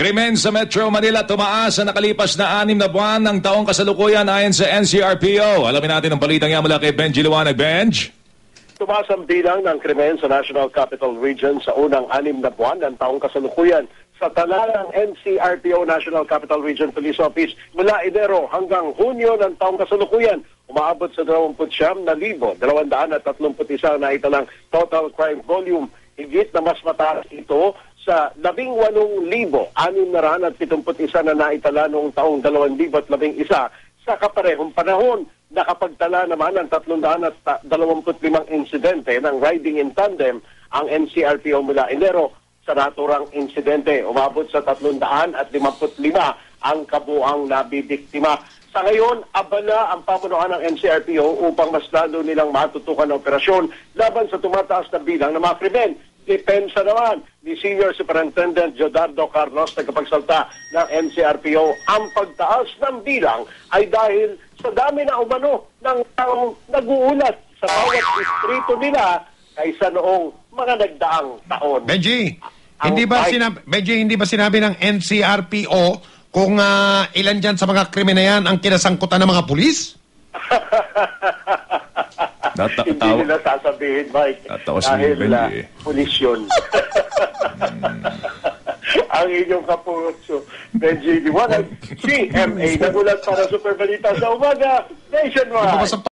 Krimen sa Metro Manila tumaas sa nakalipas na 6 na buwan ng taong kasalukuyan ayon sa NCRPO. Alamin natin ang balitang yan mula kay Benji Liwanag. Benj? Tumaas ang bilang ng krimen sa National Capital Region sa unang 6 na buwan ng taong kasalukuyan. Sa tala ng NCRPO National Capital Region Police Office mula Enero hanggang Hunyo ng taong kasalukuyan, umaabot sa 29,231 na italang total crime volume. Higit na mas mataas ito sa 18,671 na naitala noong taong 2011 sa kaparehong panahon. Nakapagtala naman ng 325 insidente ng riding in tandem ang NCRPO mula Enero sa naturang insidente. Umabot sa 355 ang kabuang nabibiktima. Sa ngayon, abala ang pamunuan ng NCRPO upang mas lalo nilang matutukan na operasyon laban sa tumataas na bilang ng mga krimen. Depensa naman ni Senior Superintendent Jodardo Carlos, tagapagsalta ng NCRPO, ang pagtaas ng bilang ay dahil sa dami na umano ng taong nag-uulat sa bawat distrito nila kaysa noong mga nagdaang taon. Benji, hindi ba sinabi ng NCRPO kung ilan dyan sa mga krimen na yan ang kinasangkutan ng mga pulis? Hindi nila sasabihin, Mike. Dahil pulis yun. Ang inyong kapuso, Benji Liwanag, CMA, nagulat para Super Balita sa umaga, Nationwide.